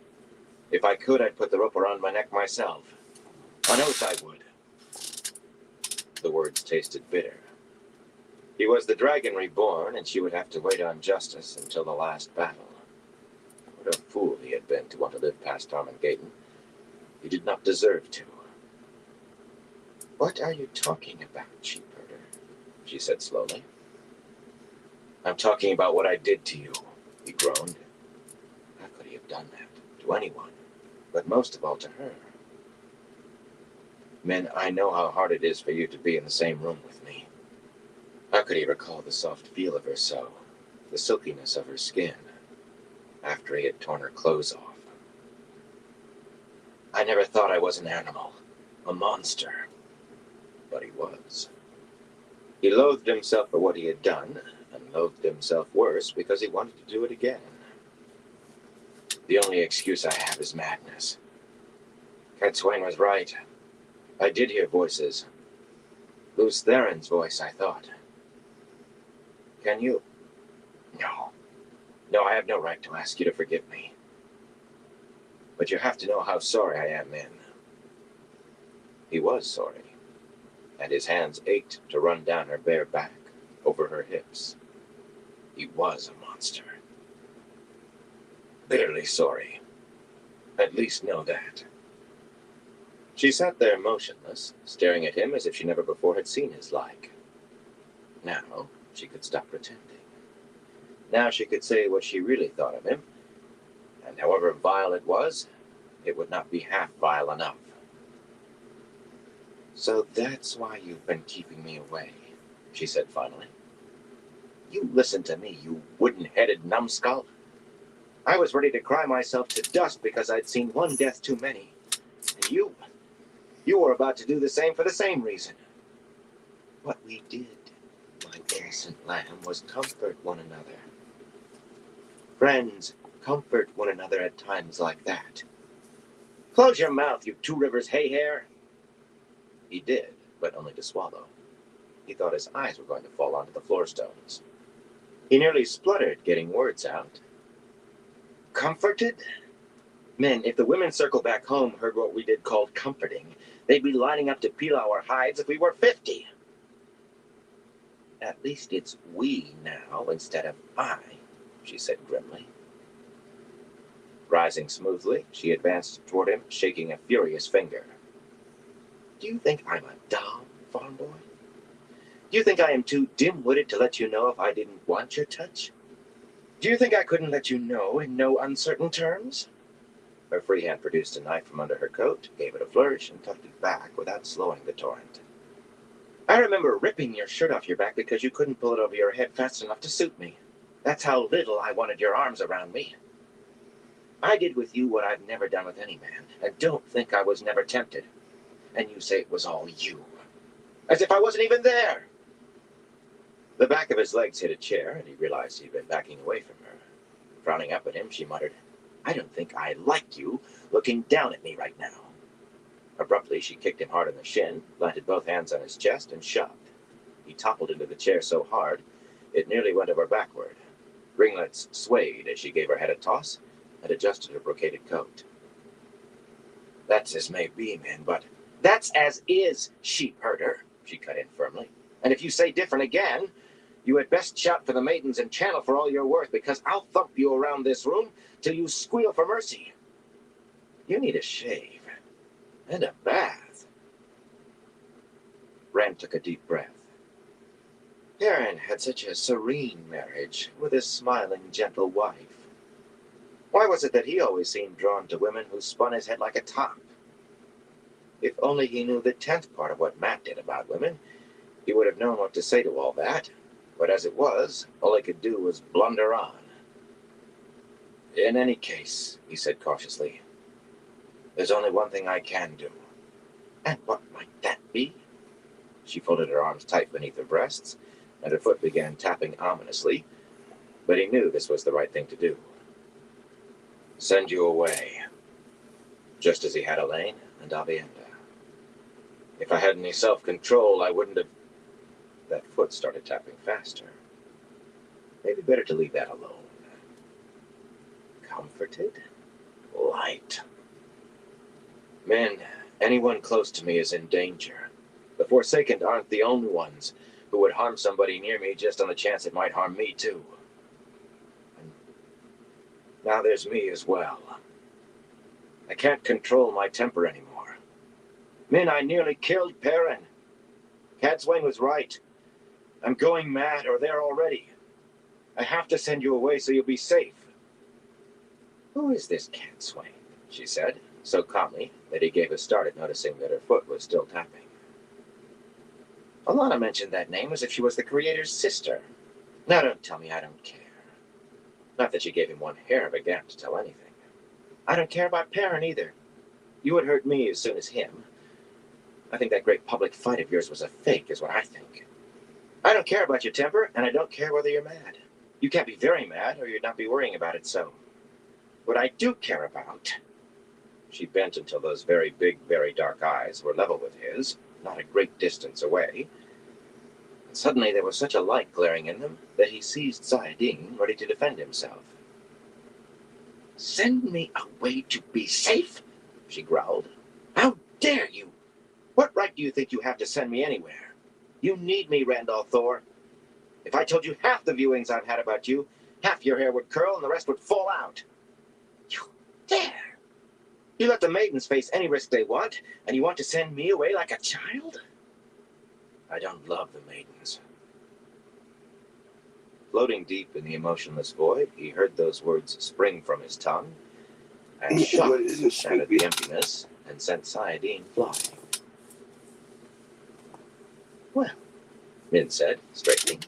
If I could, I'd put the rope around my neck myself. On oath I would." The words tasted bitter. He was the dragon reborn, and she would have to wait on justice until the last battle. What a fool he had been to want to live past Tarmangaten. He did not deserve to. "What are you talking about, sheepherder?" she said slowly. "I'm talking about what I did to you," he groaned. How could he have done that to anyone, but most of all to her? "Men, I know how hard it is for you to be in the same room with me." How could he recall the soft feel of her so, the silkiness of her skin, after he had torn her clothes off? "I never thought I was an animal, a monster." But he was. He loathed himself for what he had done, and loathed himself worse because he wanted to do it again. "The only excuse I have is madness. Cat Swain was right. I did hear voices. Luce Theron's voice, I thought. Can you? No. No, I have no right to ask you to forgive me. But you have to know how sorry I am, Min. He was sorry, and his hands ached to run down her bare back, over her hips. He was a monster. Bitterly sorry. At least know that. She sat there motionless, staring at him as if she never before had seen his like. Now she could stop pretending. Now she could say what she really thought of him, and however vile it was, it would not be half vile enough. So that's why you've been keeping me away, she said finally. You listen to me, you wooden-headed numbskull. I was ready to cry myself to dust because I'd seen one death too many. And you were about to do the same for the same reason. What we did, my innocent lamb, was comfort one another. Friends, comfort one another at times like that. Close your mouth, you Two Rivers hay-hair. He did, but only to swallow. He thought his eyes were going to fall onto the floor stones. He nearly spluttered, getting words out. Comforted? Men, if the women's circle back home heard what we did called comforting, they'd be lining up to peel our hides if we were 50. At least it's we now instead of I, she said grimly. Rising smoothly, she advanced toward him, shaking a furious finger. Do you think I'm a dumb farm boy? Do you think I am too dim-witted to let you know if I didn't want your touch? Do you think I couldn't let you know in no uncertain terms? Her free hand produced a knife from under her coat, gave it a flourish, and tucked it back without slowing the torrent. I remember ripping your shirt off your back because you couldn't pull it over your head fast enough to suit me. That's how little I wanted your arms around me. I did with you what I've never done with any man, and don't think I was never tempted. And you say it was all you. As if I wasn't even there. The back of his legs hit a chair, and he realized he'd been backing away from her. Frowning up at him, she muttered, I don't think I like you looking down at me right now. Abruptly, she kicked him hard in the shin, planted both hands on his chest, and shoved. He toppled into the chair so hard, it nearly went over backward. Ringlets swayed as she gave her head a toss and adjusted her brocaded coat. That's as may be, man, but that's as is, sheep herder, she cut in firmly. And if you say different again, you had best shout for the maidens and channel for all you're worth, because I'll thump you around this room till you squeal for mercy. You need a shave and a bath. Rand took a deep breath. Perrin had such a serene marriage with a smiling, gentle wife. Why was it that he always seemed drawn to women who spun his head like a top? If only he knew the 10th part of what Matt did about women, he would have known what to say to all that. But as it was, all he could do was blunder on. In any case, he said cautiously, there's only one thing I can do. And what might that be? She folded her arms tight beneath her breasts, and her foot began tapping ominously, but he knew this was the right thing to do. Send you away, just as he had Elaine and Avienda. If I had any self-control, I wouldn't have... That foot started tapping faster. Maybe better to leave that alone. Comforted? Light. Men, anyone close to me is in danger. The Forsaken aren't the only ones who would harm somebody near me just on the chance it might harm me too. And now there's me as well. I can't control my temper anymore. Min, I nearly killed Perrin. Cat Swain was right. I'm going mad, or there already. I have to send you away so you'll be safe. Who is this Cat Swain? She said, so calmly that he gave a start at noticing that her foot was still tapping. Alana mentioned that name as if she was the Creator's sister. Now don't tell me I don't care. Not that she gave him one hair of a gap to tell anything. I don't care about Perrin either. You would hurt me as soon as him. I think that great public fight of yours was a fake, is what I think. I don't care about your temper, and I don't care whether you're mad. You can't be very mad, or you'd not be worrying about it so. What I do care about She bent until those very big, very dark eyes were level with his, not a great distance away. And suddenly there was such a light glaring in them that he seized Sayadin, ready to defend himself. "Send me away to be safe?" she growled. "How dare you? What right do you think you have to send me anywhere? You need me, Randolph Thor. If I told you half the viewings I've had about you, half your hair would curl and the rest would fall out. You dare! You let the maidens face any risk they want, and you want to send me away like a child? I don't love the maidens." Floating deep in the emotionless void, he heard those words spring from his tongue, and shocked
What is it,
shattered
Snoopy?
the emptiness and sent Sayadin flying. "Well," Min said, straightening.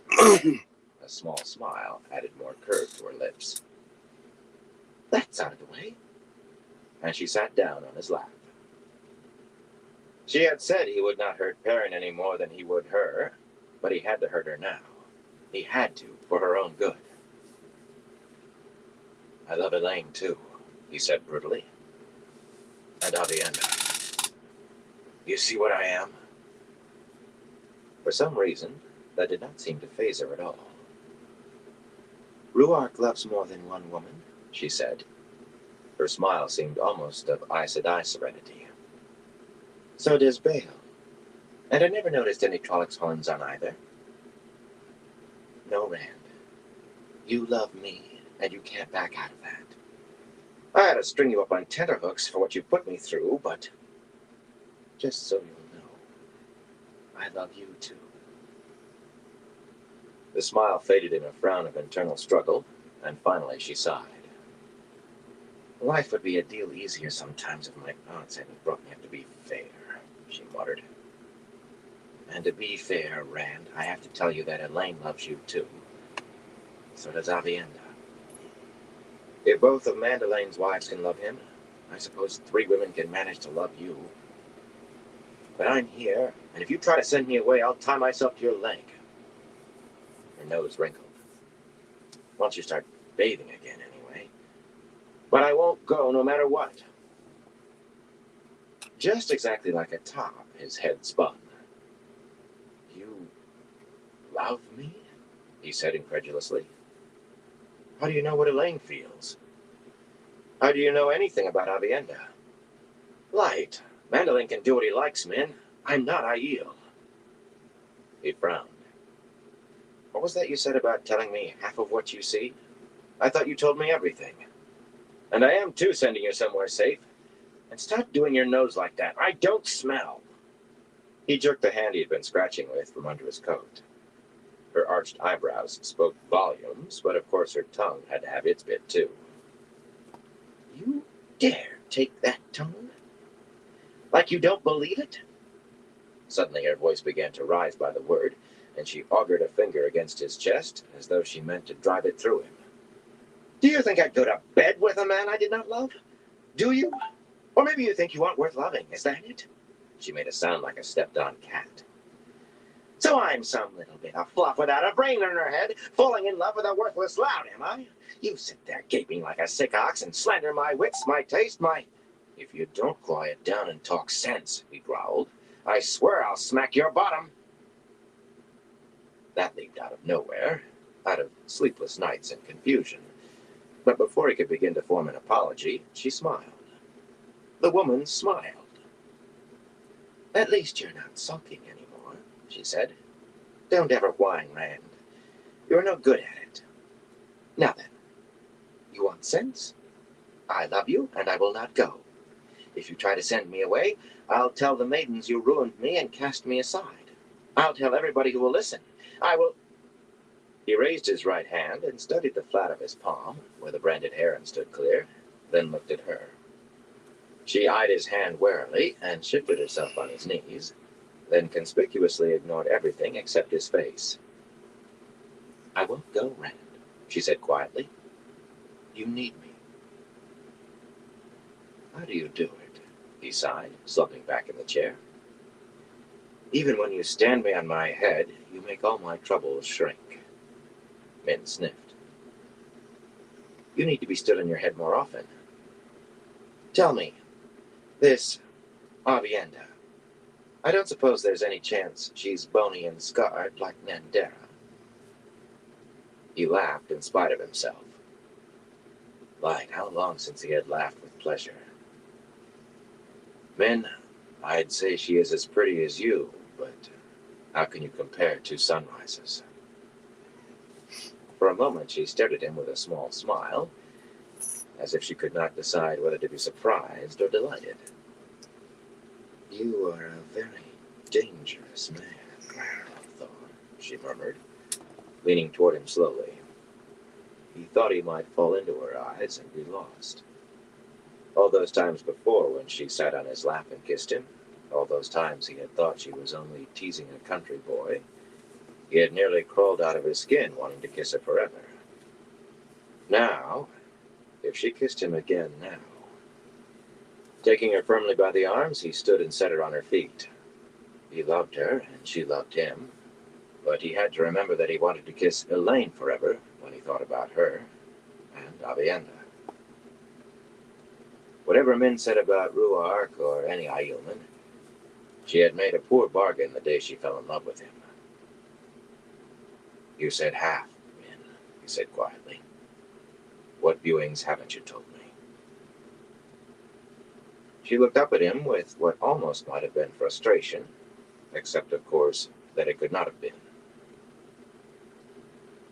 A small smile added more curve to her lips. "That's out of the way." And she sat down on his lap. She had said he would not hurt Perrin any more than he would her, but he had to hurt her now. He had to, for her own good. "I love Elaine, too," he said brutally. "And Aviendha. You see what I am?" For some reason, that did not seem to faze her at all. "Ruark loves more than one woman," she said. Her smile seemed almost of Aes Sedai serenity. "So does Bale. And I never noticed any Trollocs horns on either." "No, Rand. You love me, and you can't back out of that. I had to string you up on tenterhooks for what you put me through, but just so you'll know, I love you too." The smile faded in a frown of internal struggle, and finally she sighed. "Life would be a deal easier sometimes if my aunts hadn't brought me up to be fair," she muttered. "And to be fair, Rand, I have to tell you that Elaine loves you too. So does Aviendha. If both of Mandelaine's wives can love him, I suppose 3 women can manage to love you. But I'm here, and if you try to send me away, I'll tie myself to your leg." Her nose wrinkled. "Once you start bathing again, anyway. But I won't go no matter what." Just exactly like a top, his head spun. "You love me?" he said incredulously. "How do you know what Elaine feels? How do you know anything about Aviendha?" "Light. Mandelaine can do what he likes, Min. I'm not Aiel." He frowned. "What was that you said about telling me half of what you see? I thought you told me everything. And I am too sending you somewhere safe. And stop doing your nose like that. I don't smell." He jerked the hand he had been scratching with from under his coat. Her arched eyebrows spoke volumes, but of course her tongue had to have its bit too. "You dare take that tone? Like you don't believe it?" Suddenly her voice began to rise by the word, and she augured a finger against his chest as though she meant to drive it through him. "Do you think I'd go to bed with a man I did not love? Do you? Or maybe you think you aren't worth loving, is that it?" She made a sound like a stepped-on cat. "So I'm some little bit of fluff without a brain in her head, falling in love with a worthless lout, am I? You sit there gaping like a sick ox and slander my wits, my taste, my—" "If you don't quiet down and talk sense," he growled, "I swear I'll smack your bottom." That leaped out of nowhere, out of sleepless nights and confusion. But before he could begin to form an apology, she smiled. The woman smiled. "At least you're not sulking anymore," she said. "Don't ever whine, Rand. You're no good at it. Now then, you want sense? I love you, and I will not go. If you try to send me away, I'll tell the maidens you ruined me and cast me aside. I'll tell everybody who will listen. I will—" He raised his right hand and studied the flat of his palm, where the branded heron stood clear, then looked at her. She eyed his hand warily and shifted herself on his knees, then conspicuously ignored everything except his face. "I won't go, Rand," she said quietly. "You need me." "How do you do it?" he sighed, slumping back in the chair. "Even when you stand me on my head, you make all my troubles shrink." Min sniffed. "You need to be stood on your head more often. Tell me, This Avienda. I don't suppose there's any chance she's bony and scarred like Nandera. He laughed in spite of himself. Light, how long since he had laughed with pleasure. Min, I'd say she is as pretty as you, but how can you compare two sunrises? For a moment she stared at him with a small smile, as if she could not decide whether to be surprised or delighted. You are a very dangerous man, Grand Hawthorne, she murmured, leaning toward him slowly. He thought he might fall into her eyes and be lost. All those times before when she sat on his lap and kissed him, all those times he had thought she was only teasing a country boy, he had nearly crawled out of his skin wanting to kiss her forever. Now, if she kissed him again now. Taking her firmly by the arms, he stood and set her on her feet. He loved her, and she loved him, but he had to remember that he wanted to kiss Elaine forever when he thought about her, and Avienda. Whatever Min said about Ruark or any Aielman, she had made a poor bargain the day she fell in love with him. You said half, Min, he said quietly. What viewings haven't you told me? She looked up at him with what almost might have been frustration, except, of course, that it could not have been.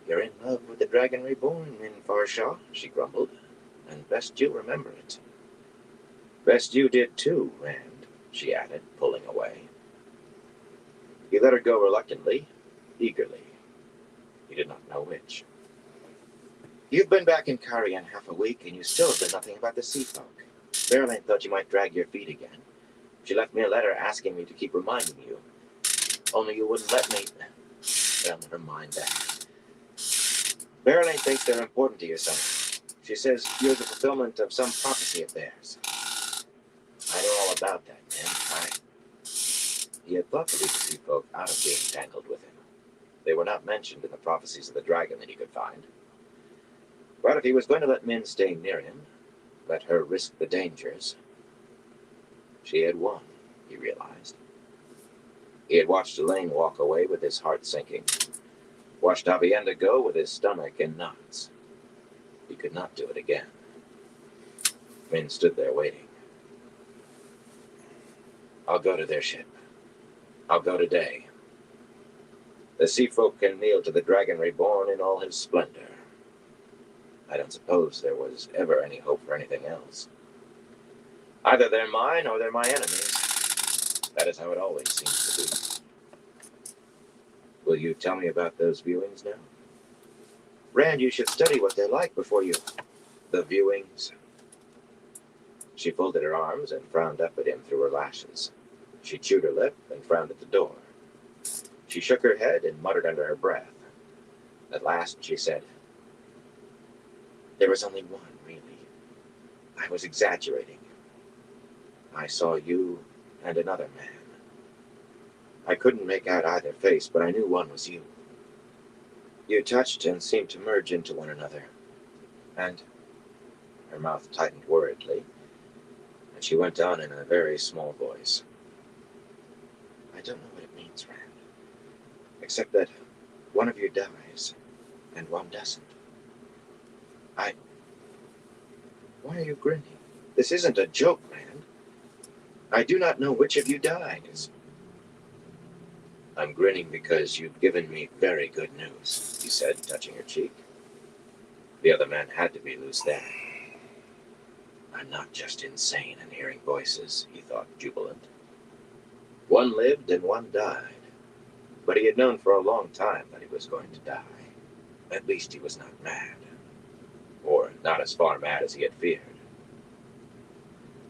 You're in love with the Dragon Reborn, Min Farshaw, she grumbled, and best you remember it. Best you did too, Rand, she added, pulling away. He let her go reluctantly, eagerly. He did not know which. You've been back in Carian half a week, and you still have done nothing about the sea folk. Berylane thought you might drag your feet again. She left me a letter asking me to keep reminding you. Only you wouldn't let me. Well, never mind that. Berylane thinks they're important to you somehow. She says you're the fulfillment of some prophecy of theirs. I know all about that, man. He had thought to leave the sea folk out of being tangled with him. They were not mentioned in the prophecies of the dragon that he could find. But if he was going to let Min stay near him, let her risk the dangers. She had won, he realized. He had watched Elaine walk away with his heart sinking, watched Avienda go with his stomach in knots. He could not do it again. Min stood there waiting. I'll go to their ship. I'll go today. The sea folk can kneel to the Dragon Reborn in all his splendor. I don't suppose there was ever any hope for anything else. Either they're mine or they're my enemies. That is how it always seems to be. Will you tell me about those viewings now? Rand, you should study what they're like before you... The viewings? She folded her arms and frowned up at him through her lashes. She chewed her lip and frowned at the door. She shook her head and muttered under her breath. At last she said, there was only one, really. I was exaggerating. I saw you and another man. I couldn't make out either face, but I knew one was you. You touched and seemed to merge into one another. And her mouth tightened worriedly, and she went on in a very small voice. I don't know what it means, Rand, except that one of you dies and one doesn't. Why are you grinning? This isn't a joke, Rand. I do not know which of you dies. I'm grinning because you've given me very good news, he said, touching her cheek. The other man had to be loose then. I'm not just insane and hearing voices, he thought, jubilant. One lived and one died, but he had known for a long time that he was going to die. At least he was not mad. Or not as far mad as he had feared.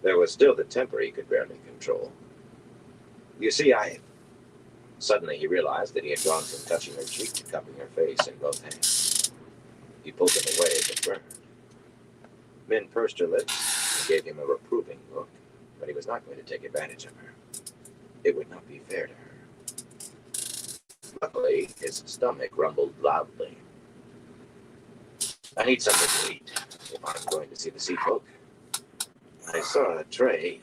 There was still the temper he could barely control. You see, Suddenly he realized that he had gone from touching her cheek to cupping her face in both hands. He pulled them away as it burned. Min pursed her lips and gave him a reproving look, but he was not going to take advantage of her. It would not be fair to her. Luckily, his stomach rumbled loudly. I need something to eat if I'm going to see the sea folk. I saw a tray.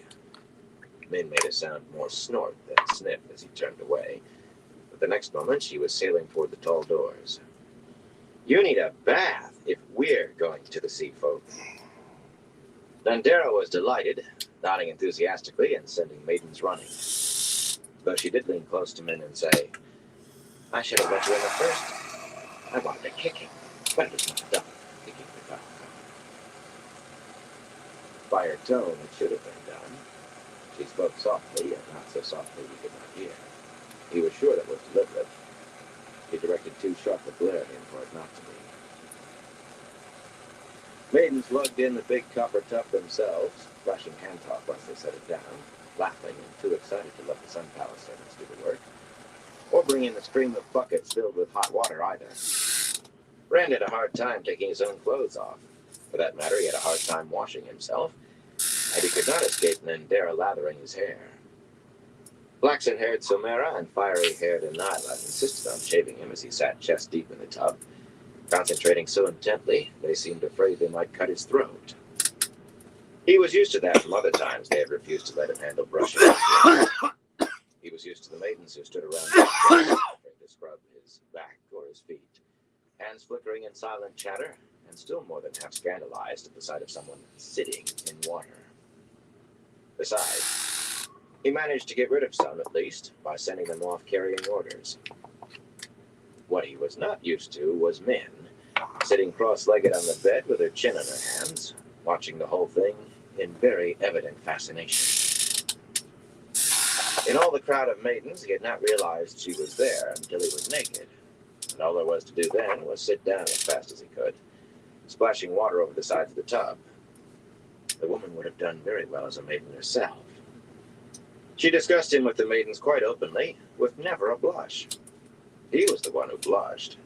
Min made a sound more snort than sniff as he turned away. But the next moment, she was sailing toward the tall doors. You need a bath if we're going to the sea folk. Nandera was delighted, nodding enthusiastically and sending maidens running. Though she did lean close to Min and say, I should have let you in the first. I wanted to kick him, but it was not done. Kicking the guy. By her tone, it should have been done. She spoke softly, and not so softly he could not hear. He was sure that was deliberate. He directed too sharp a glare at him for it not to be. Maidens lugged in the big copper tub themselves, brushing hand-talk once they set it down, laughing and too excited to let the Sun Palace servants do the work, or bring in the stream of buckets filled with hot water either. Rand had a hard time taking his own clothes off. For that matter, he had a hard time washing himself, and he could not escape Nandera lathering his hair. Flaxen-haired Somera and fiery-haired Anila insisted on shaving him as he sat chest-deep in the tub, concentrating so intently they seemed afraid they might cut his throat. He was used to that from other times they had refused to let him handle brushing. He was used to the maidens who stood around him to scrub his back or his feet, hands flickering in silent chatter, and still more than half scandalized at the sight of someone sitting in water. Besides, he managed to get rid of some, at least, by sending them off carrying orders. What he was not used to was Min, sitting cross-legged on the bed with her chin in her hands, watching the whole thing in very evident fascination. In all the crowd of maidens, he had not realized she was there until he was naked, and all there was to do then was sit down as fast as he could, splashing water over the sides of the tub. The woman would have done very well as a maiden herself. She discussed him with the maidens quite openly, with never a blush. He was the one who blushed.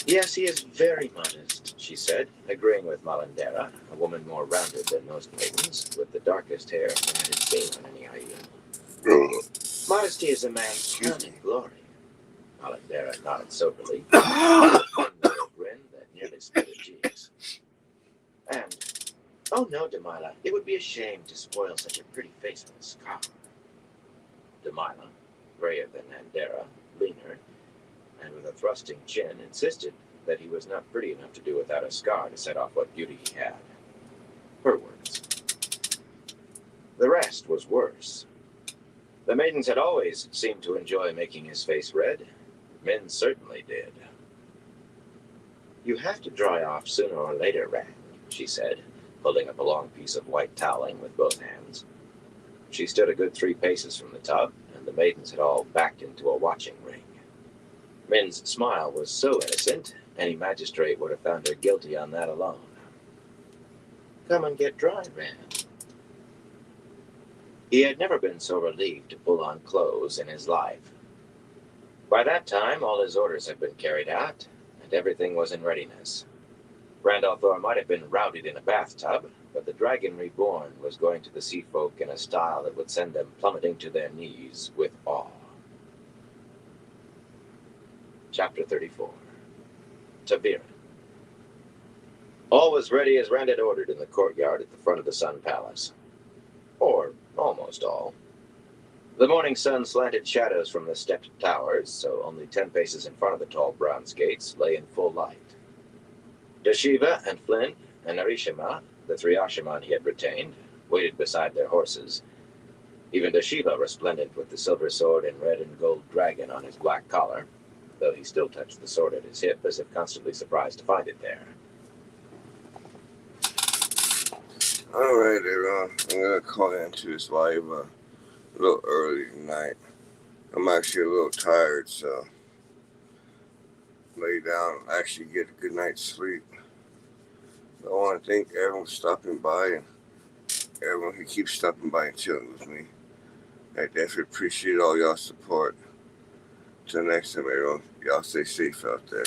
Yes, he is very modest, she said, agreeing with Malandera, a woman more rounded than most maidens, with the darkest hair I had seen on any Aiel. Modesty is a man's crowning glory. Malandera nodded soberly, with a grin that nearly split her cheeks. And, oh no, Delilah, it would be a shame to spoil such a pretty face with a scar. Delilah, grayer than Nandera, leaner, and with a thrusting chin, insisted that he was not pretty enough to do without a scar to set off what beauty he had. Her words. The rest was worse. The maidens had always seemed to enjoy making his face red. Men certainly did. You have to dry off sooner or later, Rand, she said, holding up a long piece of white toweling with both hands. She stood a good 3 paces from the tub, and the maidens had all backed into a watching ring. Min's smile was so innocent, any magistrate would have found her guilty on that alone. Come and get dry, Rand. He had never been so relieved to pull on clothes in his life. By that time, all his orders had been carried out, and everything was in readiness. Rand al'Thor might have been routed in a bathtub, but the Dragon Reborn was going to the sea folk in a style that would send them plummeting to their knees with awe. Chapter 34. ta'veren. All was ready as Rand had ordered in the courtyard at the front of the Sun Palace. Or almost all. The morning sun slanted shadows from the stepped towers, so only 10 paces in front of the tall bronze gates lay in full light. Dashiva and Flynn and Narishima, the 3 Ashaman he had retained, waited beside their horses. Even Dashiva resplendent with the silver sword and red and gold dragon on his black collar, though he still touched the sword at his hip as if constantly surprised to find it there.
All right, everyone. I'm going to call into this live a little early tonight. I'm actually a little tired, so lay down and actually get a good night's sleep. I want to thank everyone for stopping by and everyone who keeps stopping by and chilling with me. I definitely appreciate all y'all's support. Till next time, everyone, y'all stay safe out there.